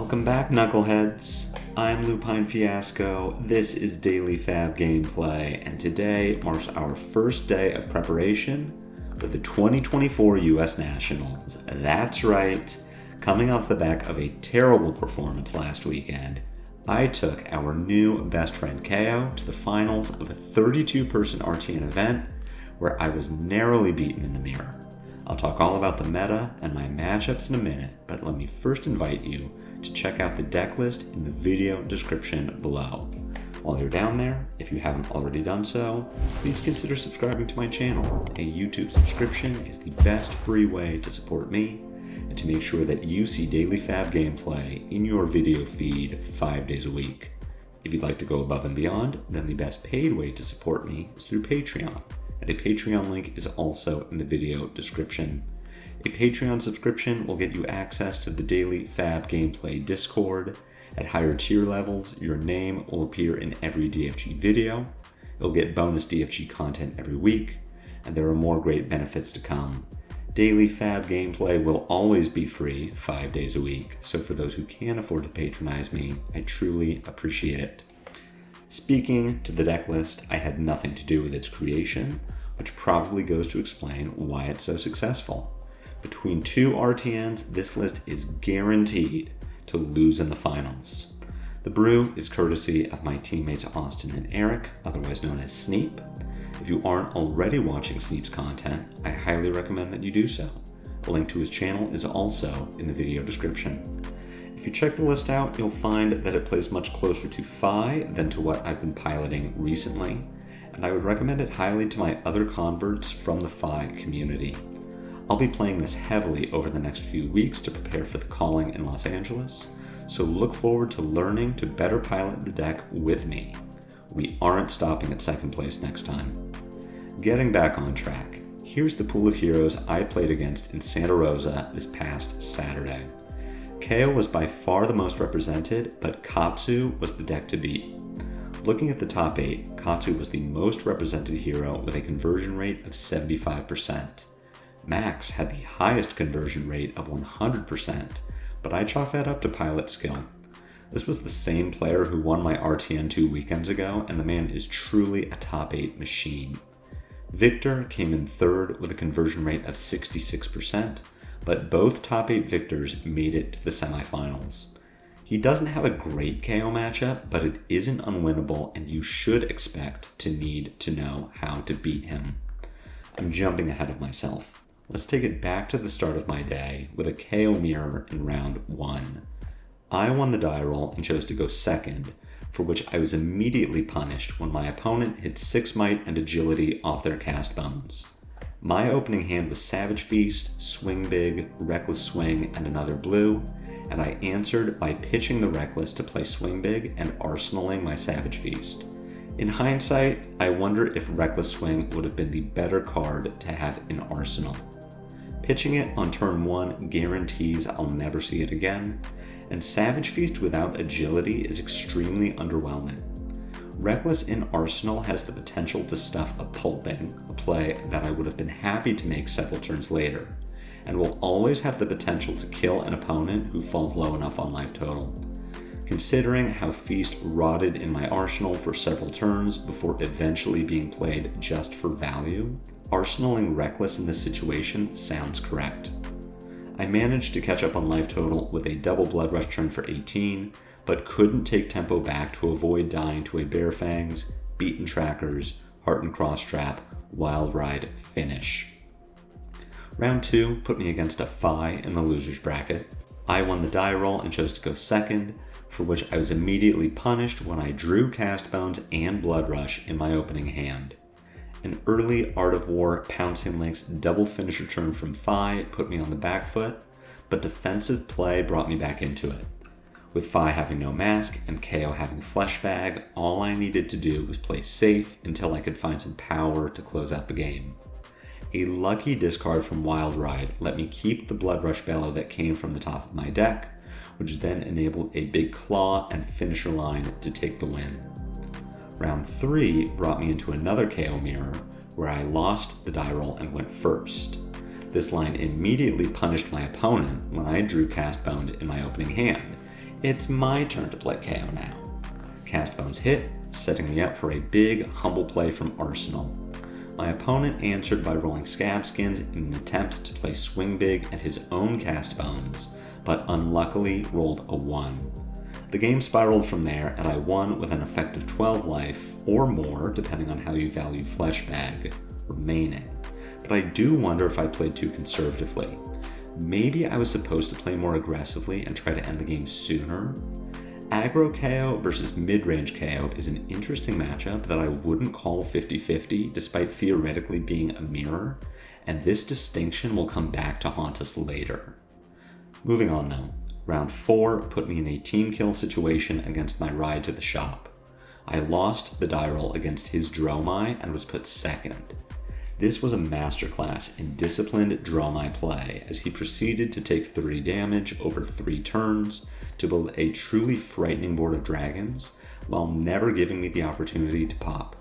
Welcome back, Knuckleheads. I'm Lupine Fiasco, this is Daily Fab Gameplay, and today marks our first day of preparation for the 2024 US Nationals. That's right, coming off the back of a terrible performance last weekend, I took our new best friend KO to the finals of a 32-person RTN event where I was narrowly beaten in the mirror. I'll talk all about the meta and my matchups in a minute, but let me first invite you to check out the deck list in the video description below. While you're down there, if you haven't already done so, please consider subscribing to my channel. A YouTube subscription is the best free way to support me and to make sure that you see daily Fab gameplay in your video feed 5 days a week. If you'd like to go above and beyond, then the best paid way to support me is through Patreon, and a Patreon link is also in the video description. A Patreon subscription will get you access to the daily Fab Gameplay Discord. At higher tier levels, your name will appear in every DFG video. You'll get bonus DFG content every week, and there are more great benefits to come. Daily Fab Gameplay will always be free 5 days a week, so for those who can afford to patronize me, I truly appreciate it. Speaking to the deck list, I had nothing to do with its creation, which probably goes to explain why it's so successful. Between two RTNs, this list is guaranteed to lose in the finals. The brew is courtesy of my teammates Austin and Eric, otherwise known as Sneep. If you aren't already watching Sneep's content, I highly recommend that you do so. A link to his channel is also in the video description. If you check the list out, you'll find that it plays much closer to Fi than to what I've been piloting recently, and I would recommend it highly to my other converts from the Fi community. I'll be playing this heavily over the next few weeks to prepare for the calling in Los Angeles, so look forward to learning to better pilot the deck with me. We aren't stopping at second place next time. Getting back on track, here's the pool of heroes I played against in Santa Rosa this past Saturday. KO was by far the most represented, but Katsu was the deck to beat. Looking at the top 8, Katsu was the most represented hero with a conversion rate of 75%. Max had the highest conversion rate of 100%, but I chalk that up to pilot skill. This was the same player who won my RTN 2 weekends ago, and the man is truly a top 8 machine. Victor came in third with a conversion rate of 66%, but both top 8 victors made it to the semifinals. He doesn't have a great KO matchup, but it isn't unwinnable, and you should expect to need to know how to beat him. I'm jumping ahead of myself. Let's take it back to the start of my day with a KO mirror in round 1. I won the die roll and chose to go second, for which I was immediately punished when my opponent hit 6 might and agility off their cast bones. My opening hand was Savage Feast, Swing Big, Reckless Swing, and another blue, and I answered by pitching the Reckless to play Swing Big and arsenaling my Savage Feast. In hindsight, I wonder if Reckless Swing would have been the better card to have in Arsenal. Pitching it on turn 1 guarantees I'll never see it again, and Savage Feast without agility is extremely underwhelming. Reckless in Arsenal has the potential to stuff a Pulping, a play that I would have been happy to make several turns later, and will always have the potential to kill an opponent who falls low enough on life total. Considering how Feast rotted in my arsenal for several turns before eventually being played just for value, arsenaling Reckless in this situation sounds correct. I managed to catch up on life total with a double Blood Rush turn for 18, but couldn't take tempo back to avoid dying to a Bear Fangs, Beaten Trackers, Heart and Cross Trap, Wild Ride finish. Round 2 put me against a Fi in the loser's bracket. I won the die roll and chose to go second, for which I was immediately punished when I drew Cast Bones and Blood Rush in my opening hand. An early Art of War Pouncing Link's double finisher turn from Fi put me on the back foot, but defensive play brought me back into it. With Fi having no mask and KO having Flesh Bag, all I needed to do was play safe until I could find some power to close out the game. A lucky discard from Wild Ride let me keep the Blood Rush Bellow that came from the top of my deck, which then enabled a big claw and finisher line to take the win. Round 3 brought me into another KO mirror, where I lost the die roll and went first. This line immediately punished my opponent when I drew Cast Bones in my opening hand, It's my turn to play KO now. Castbones hit, setting me up for a big, humble play from Arsenal. My opponent answered by rolling Scab Skins in an attempt to play swing big at his own Castbones, but unluckily rolled a 1. The game spiraled from there, and I won with an effective 12 life, or more, depending on how you value Fleshbag, remaining. But I do wonder if I played too conservatively. Maybe I was supposed to play more aggressively and try to end the game sooner? Aggro KO versus mid-range KO is an interesting matchup that I wouldn't call 50-50, despite theoretically being a mirror, and this distinction will come back to haunt us later. Moving on though, round 4 put me in a team kill situation against my ride to the shop. I lost the die roll against his Dromai and was put second. This was a masterclass in disciplined Dromai play as he proceeded to take 30 damage over 3 turns to build a truly frightening board of dragons while never giving me the opportunity to pop.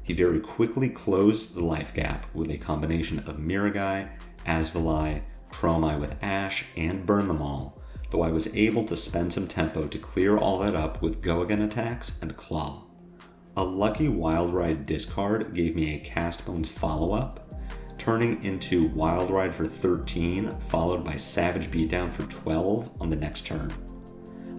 He very quickly closed the life gap with a combination of Miragai, Asvalai, Chromai with Ash, and Burn Them All, though I was able to spend some tempo to clear all that up with Go Again attacks and Claw. A lucky Wild Ride discard gave me a Castbones follow-up, turning into Wild Ride for 13, followed by Savage Beatdown for 12 on the next turn.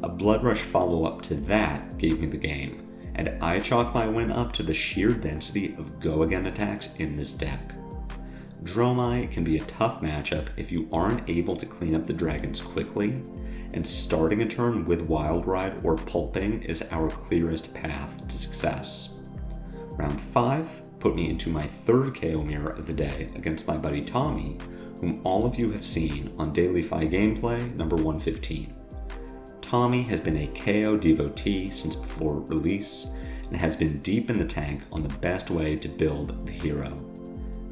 A Blood Rush follow-up to that gave me the game, and I chalk my win up to the sheer density of Go Again attacks in this deck. Dromai can be a tough matchup if you aren't able to clean up the dragons quickly, and starting a turn with Wild Ride or Pulping is our clearest path to success. Round 5 put me into my third KO mirror of the day against my buddy Tommy, whom all of you have seen on Daily Fi Gameplay number 115. Tommy has been a KO devotee since before release, and has been deep in the tank on the best way to build the hero.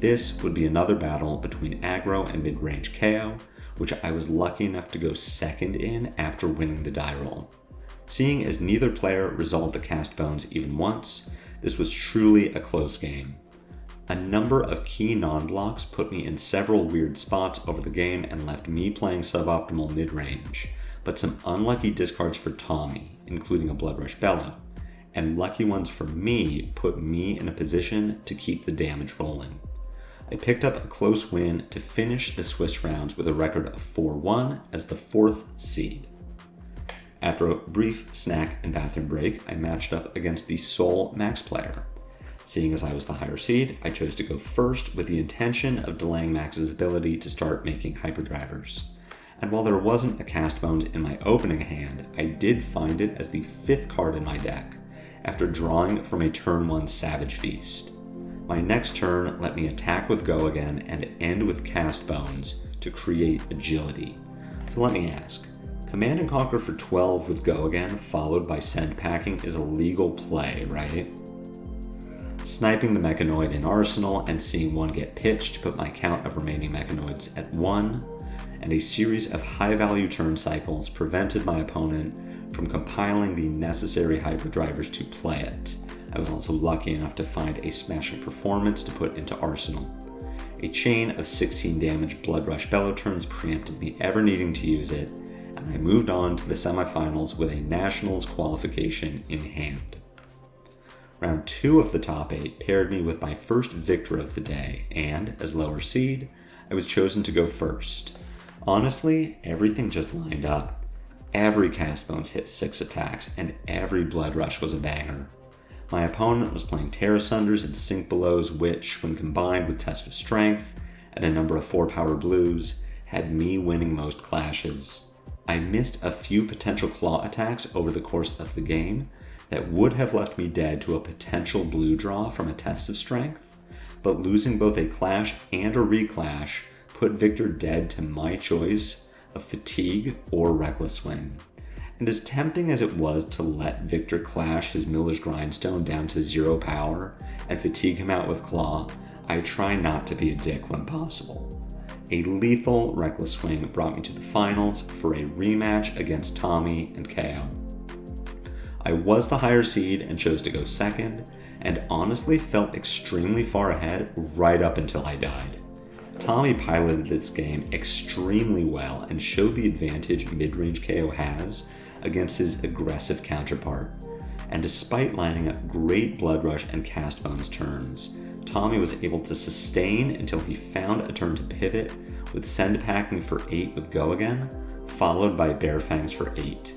This would be another battle between aggro and mid-range KO, which I was lucky enough to go second in after winning the die roll. Seeing as neither player resolved the Castbones even once, this was truly a close game. A number of key non-blocks put me in several weird spots over the game and left me playing suboptimal mid-range, but some unlucky discards for Tommy, including a Blood Rush Bellow, and lucky ones for me put me in a position to keep the damage rolling. I picked up a close win to finish the Swiss rounds with a record of 4-1 as the 4th seed. After a brief snack and bathroom break, I matched up against the sole Max player. Seeing as I was the higher seed, I chose to go first with the intention of delaying Max's ability to start making hyperdrivers. And while there wasn't a Castbones in my opening hand, I did find it as the 5th card in my deck, after drawing from a turn 1 Savage Feast. My next turn let me attack with Go Again and end with Castbones to create agility. So let me ask, Command and Conquer for 12 with Go Again followed by Send Packing is a legal play, right? Sniping the Mechanoid in Arsenal and seeing one get pitched to put my count of remaining Mechanoids at 1, and a series of high-value turn cycles prevented my opponent from compiling the necessary hyperdrivers to play it. I was also lucky enough to find a smashing performance to put into Arsenal. A chain of 16 damage Blood Rush Bellow turns preempted me ever needing to use it, and I moved on to the semifinals with a Nationals qualification in hand. Round 2 of the top 8 paired me with my first victor of the day, and, as lower seed, I was chosen to go first. Honestly, everything just lined up. Every Castbones hit 6 attacks, and every Blood Rush was a banger. My opponent was playing Terra Sunders and Sink Belows, which, when combined with Test of Strength and a number of 4-power blues, had me winning most clashes. I missed a few potential claw attacks over the course of the game that would have left me dead to a potential blue draw from a Test of Strength, but losing both a clash and a reclash put Victor dead to my choice of Fatigue or Reckless Swing. And as tempting as it was to let Victor clash his Miller's Grindstone down to 0 power and fatigue him out with Claw, I try not to be a dick when possible. A lethal Reckless Swing brought me to the finals for a rematch against Tommy and KO. I was the higher seed and chose to go second, and honestly felt extremely far ahead right up until I died. Tommy piloted this game extremely well and showed the advantage mid-range KO has against his aggressive counterpart. And despite lining up great Blood Rush and Cast Bones turns, Tommy was able to sustain until he found a turn to pivot with Send Packing for 8 with Go Again, followed by Bare Fangs for 8.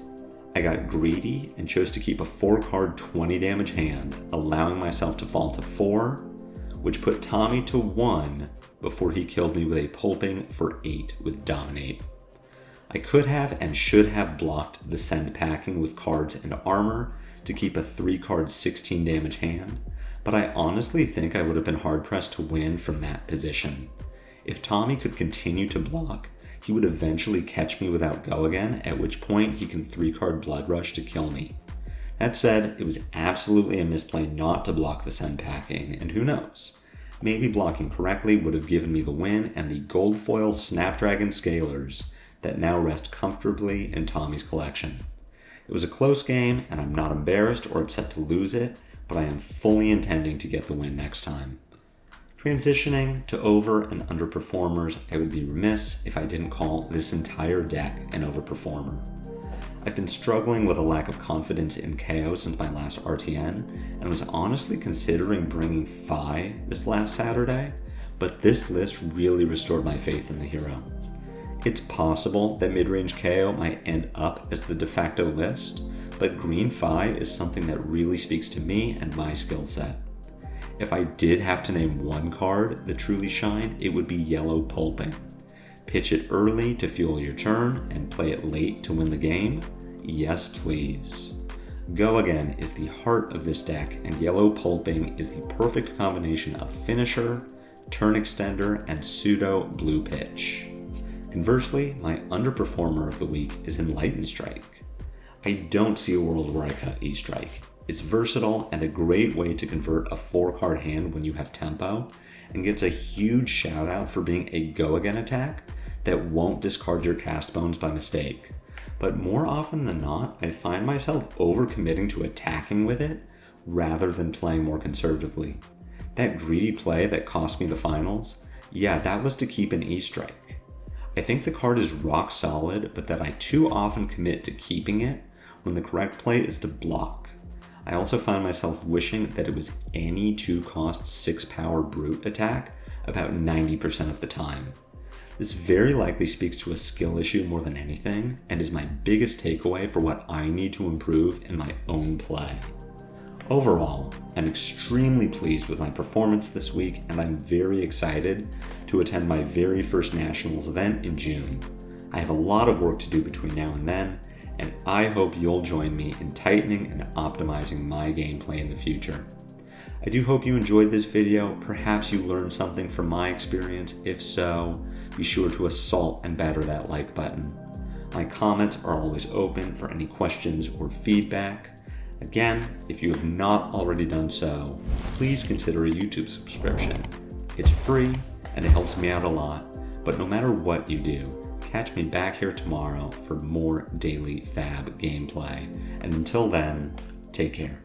I got greedy and chose to keep a 4-card 20 damage hand, allowing myself to fall to 4, which put Tommy to 1 before he killed me with a Pulping for 8 with Dominate. I could have and should have blocked the Send Packing with cards and armor to keep a 3-card 16 damage hand, but I honestly think I would have been hard-pressed to win from that position. If Tommy could continue to block, he would eventually catch me without Go Again, at which point he can 3-card Blood Rush to kill me. That said, it was absolutely a misplay not to block the Send Packing, and who knows? Maybe blocking correctly would have given me the win and the gold foil Snapdragon Scalers that now rest comfortably in Tommy's collection. It was a close game, and I'm not embarrassed or upset to lose it, but I am fully intending to get the win next time. Transitioning to over and underperformers, I would be remiss if I didn't call this entire deck an overperformer. I've been struggling with a lack of confidence in KO since my last RTN, and was honestly considering bringing Fi this last Saturday, but this list really restored my faith in the hero. It's possible that mid-range KO might end up as the de facto list, but Green Fi is something that really speaks to me and my skill set. If I did have to name one card that truly shined, it would be Yellow Pulping. Pitch it early to fuel your turn and play it late to win the game? Yes, please. Go Again is the heart of this deck, and Yellow Pulping is the perfect combination of finisher, turn extender, and pseudo blue pitch. Conversely, my underperformer of the week is Enlightened Strike. I don't see a world where I cut E-Strike. It's versatile and a great way to convert a 4-card hand when you have tempo, and gets a huge shout out for being a Go Again attack that won't discard your Cast Bones by mistake. But more often than not, I find myself overcommitting to attacking with it rather than playing more conservatively. That greedy play that cost me the finals, yeah, that was to keep an E-Strike. I think the card is rock solid, but that I too often commit to keeping it when the correct play is to block. I also find myself wishing that it was any 2-cost 6-power brute attack about 90% of the time. This very likely speaks to a skill issue more than anything, and is my biggest takeaway for what I need to improve in my own play. Overall, I'm extremely pleased with my performance this week, and I'm very excited to attend my very first Nationals event in June. I have a lot of work to do between now and then, and I hope you'll join me in tightening and optimizing my gameplay in the future. I do hope you enjoyed this video. Perhaps you learned something from my experience. If so, be sure to assault and batter that like button. My comments are always open for any questions or feedback. Again, if you have not already done so, please consider a YouTube subscription. It's free and it helps me out a lot, but no matter what you do, catch me back here tomorrow for more daily Fab gameplay. And until then, take care.